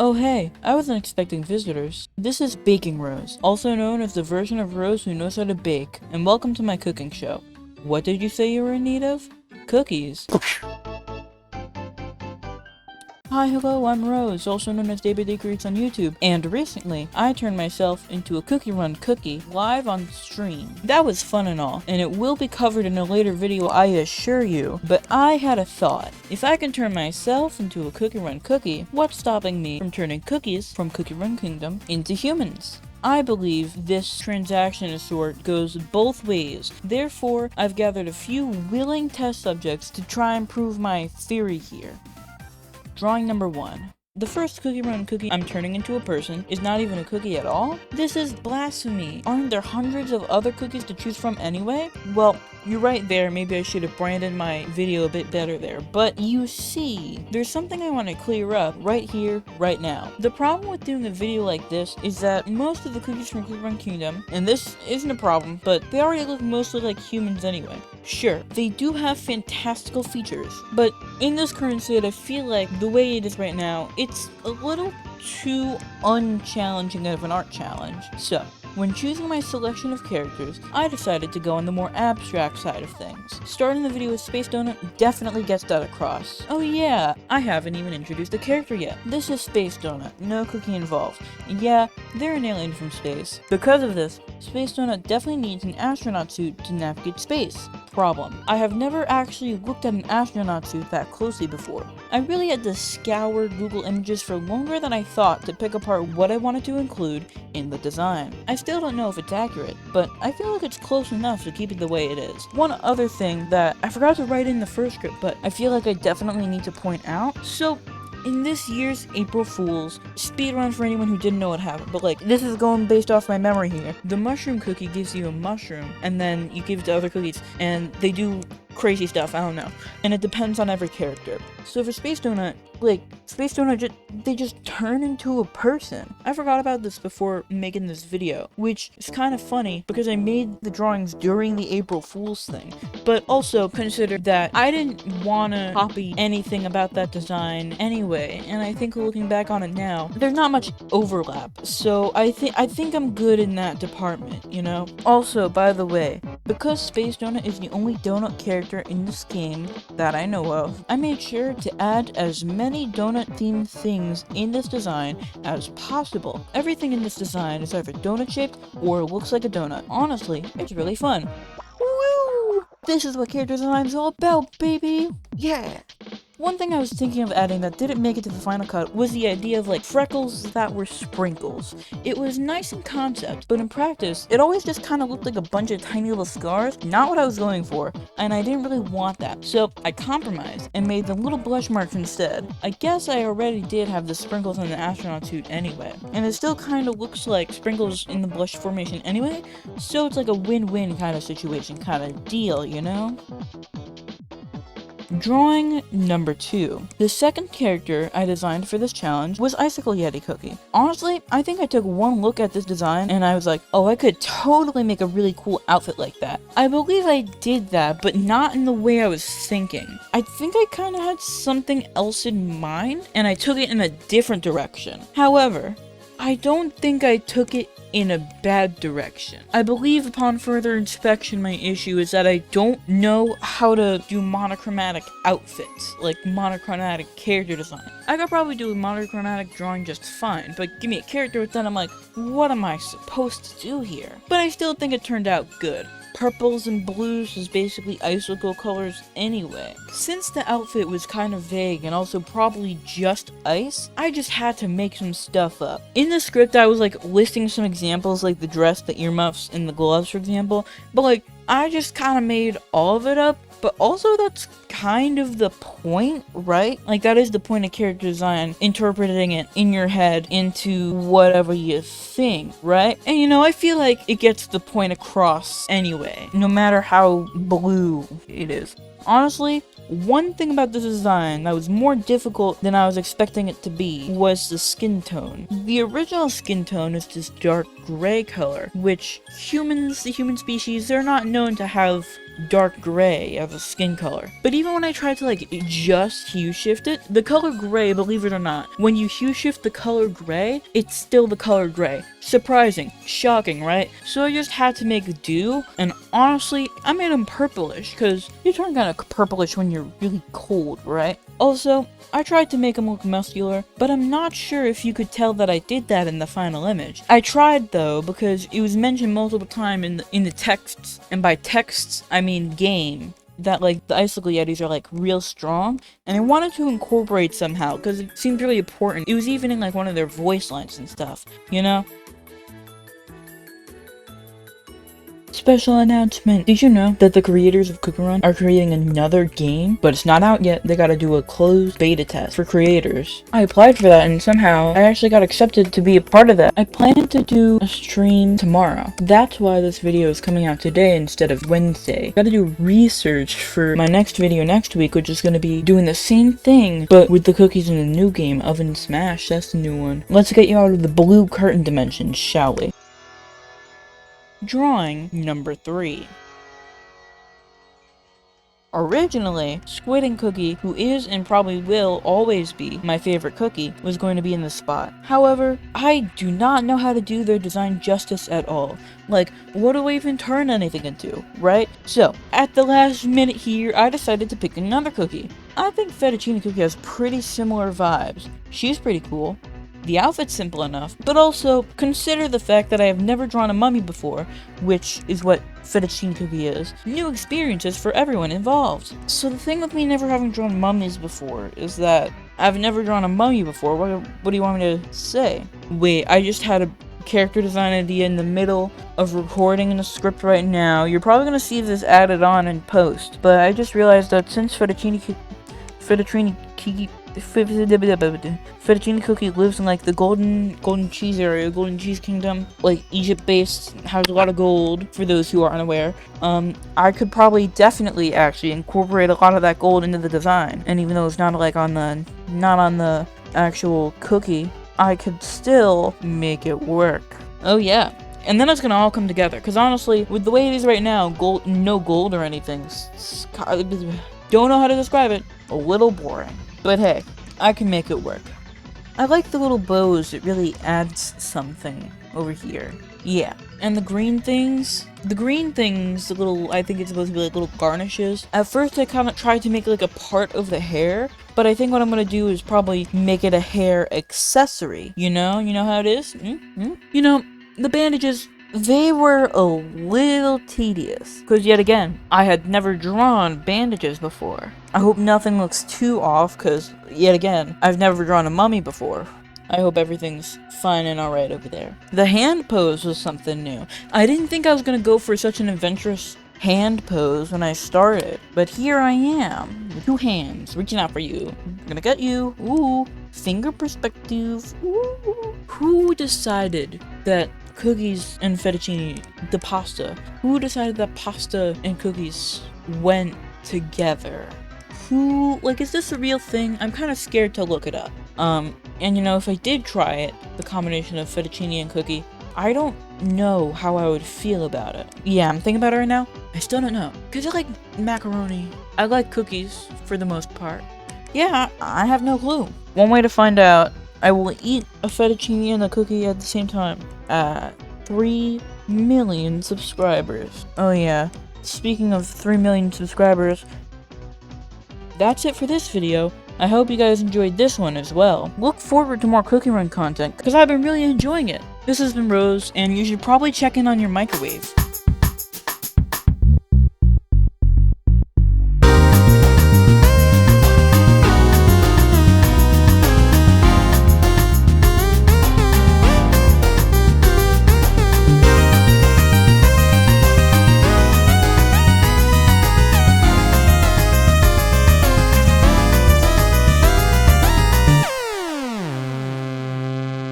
Oh hey, I wasn't expecting visitors. This is Baking Rose, also known as the version of Rose who knows how to bake, and welcome to my cooking show. What did you say you were in need of? Cookies. Hi, hello, I'm Rose, also known as David Decorates on YouTube, and recently, I turned myself into a cookie run cookie live on stream. That was fun and all, and it will be covered in a later video, I assure you, but I had a thought. If I can turn myself into a cookie run cookie, what's stopping me from turning cookies from Cookie Run Kingdom into humans? I believe this transaction of sort goes both ways. Therefore, I've gathered a few willing test subjects to try and prove my theory here. Drawing number 1. The first cookie run cookie I'm turning into a person is not even a cookie at all? This is blasphemy. Aren't there hundreds of other cookies to choose from anyway? Well, you're right there, maybe I should have branded my video a bit better there, but you see, there's something I want to clear up right here, right now. The problem with doing a video like this is that most of the cookies from Cookie Run Kingdom, and this isn't a problem, but they already look mostly like humans anyway. Sure, they do have fantastical features, but in this current state, I feel like the way it is right now, it's a little too unchallenging of an art challenge. So, when choosing my selection of characters, I decided to go on the more abstract side of things. Starting the video with Space Donut definitely gets that across. Oh yeah, I haven't even introduced the character yet. This is Space Donut, no cookie involved. Yeah, they're an alien from space. Because of this, Space Donut definitely needs an astronaut suit to navigate space. Problem: I have never actually looked at an astronaut suit that closely before. I really had to scour Google Images for longer than I thought to pick apart what I wanted to include in the design. I still don't know if it's accurate, but I feel like it's close enough to keep it the way it is. One other thing that I forgot to write in the first script, but I feel like I definitely need to point out. So, in this year's April Fool's, speedrun for anyone who didn't know what happened, but like, this is going based off my memory here. The mushroom cookie gives you a mushroom, and then you give it to other cookies, and they do crazy stuff, I don't know. And it depends on every character. So for Space Donut, they just turn into a person. I forgot about this before making this video, which is kind of funny because I made the drawings during the April Fool's thing. But also consider that I didn't want to copy anything about that design anyway, and I think looking back on it now, there's not much overlap. So I think I'm good in that department, you know? Also, by the way, because Space Donut is the only donut character in this game that I know of, I made sure to add as many donut-themed things in this design as possible. Everything in this design is either donut-shaped or looks like a donut. Honestly, it's really fun. Woo! This is what character design is all about, baby! Yeah! One thing I was thinking of adding that didn't make it to the final cut was the idea of like freckles that were sprinkles. It was nice in concept, but in practice, it always just kind of looked like a bunch of tiny little scars. Not what I was going for, and I didn't really want that. So I compromised and made them little blush marks instead. I guess I already did have the sprinkles in the astronaut suit anyway, and it still kind of looks like sprinkles in the blush formation anyway, so it's like a win-win kind of situation, kind of deal, you know? Drawing number 2. The second character I designed for this challenge was Icicle Yeti Cookie. Honestly, I think I took one look at this design and I was like, oh, I could totally make a really cool outfit like that. I believe I did that, but not in the way I was thinking. I think I kind of had something else in mind, and I took it in a different direction. However, I don't think I took it in a bad direction. I believe upon further inspection my issue is that I don't know how to do monochromatic outfits, like monochromatic character design. I could probably do a monochromatic drawing just fine, but give me a character with that, I'm like, what am I supposed to do here? But I still think it turned out good. Purples and blues is basically icicle colors anyway. Since the outfit was kind of vague and also probably just ice, I just had to make some stuff up. In the script I was like listing some examples like the dress, the earmuffs, and the gloves for example, but like I just kind of made all of it up, but also that's kind of the point, right? Like that is the point of character design, interpreting it in your head into whatever you think, right? And you know, I feel like it gets the point across anyway, no matter how blue it is. Honestly, one thing about this design that was more difficult than I was expecting it to be was the skin tone. The original skin tone is this dark gray color, which humans, the human species, they're not known to have dark gray as a skin color. But even when I tried to like just hue shift it, the color gray, believe it or not, when you hue shift the color gray, it's still the color gray. Surprising, shocking, right? So I just had to make do, and honestly, I made them purplish, because you turn kind of purplish when you're really cold, right? Also, I tried to make them look muscular, but I'm not sure if you could tell that I did that in the final image. I tried though, because it was mentioned multiple times in the texts, and by texts, I mean game, that like the icicle yetis are like real strong, and I wanted to incorporate somehow, because it seemed really important. It was even in like one of their voice lines and stuff, you know? Special announcement. Did you know that the creators of Cookie Run are creating another game? But it's not out yet. They gotta do a closed beta test for creators. I applied for that and somehow I actually got accepted to be a part of that. I plan to do a stream tomorrow. That's why this video is coming out today instead of Wednesday. Gotta do research for my next video next week, which is gonna be doing the same thing, but with the cookies in the new game, Oven Smash. That's the new one. Let's get you out of the blue curtain dimension, shall we? Drawing number 3. Originally, Squid and Cookie, who is and probably will always be my favorite cookie, was going to be in this spot. However, I do not know how to do their design justice at all. Like, what do I even turn anything into, right? So, at the last minute here, I decided to pick another cookie. I think Fettuccine Cookie has pretty similar vibes. She's pretty cool. The outfit's simple enough, but also consider the fact that I have never drawn a mummy before, which is what Fettuccine Cookie is. New experiences for everyone involved. So the thing with me never having drawn mummies before is that I've never drawn a mummy before. What do you want me to say? Wait, I just had a character design idea in the middle of recording in the script right now. You're probably gonna see this added on in post, but I just realized that since Fettuccine Cookie lives in like the golden cheese area, golden cheese kingdom, like Egypt based, has a lot of gold for those who are unaware. I could probably definitely actually incorporate a lot of that gold into the design, and even though it's not like on the actual cookie, I could still make it work. Oh yeah. And then it's gonna all come together, because honestly, with the way it is right now, no gold or anything, don't know how to describe it, a little boring. But hey, I can make it work. I like the little bows, it really adds something over here. Yeah, and the green things, the little, I think it's supposed to be like little garnishes. At first I kind of tried to make like a part of the hair, but I think what I'm gonna do is probably make it a hair accessory. You know how it is? You know, the bandages, they were a little tedious, because yet again, I had never drawn bandages before. I hope nothing looks too off, because yet again, I've never drawn a mummy before. I hope everything's fine and alright over there. The hand pose was something new. I didn't think I was gonna go for such an adventurous hand pose when I started, but here I am, with 2 hands, reaching out for you. I'm gonna get you. Ooh, finger perspective. Ooh. Who decided that cookies and fettuccine, the pasta, who decided that pasta and cookies went together? Who, like, is this a real thing? I'm kind of scared to look it up. And you know, if I did try it, the combination of fettuccine and cookie, I don't know how I would feel about it. Yeah, I'm thinking about it right now. I still don't know. Cause I like macaroni. I like cookies for the most part. Yeah, I have no clue. One way to find out, I will eat a fettuccine and a cookie at the same time. 3 million subscribers. Oh yeah, speaking of 3 million subscribers, that's it for this video. I hope you guys enjoyed this one as well. Look forward to more Cookie Run content, because I've been really enjoying it. This has been Rose, and you should probably check in on your microwave.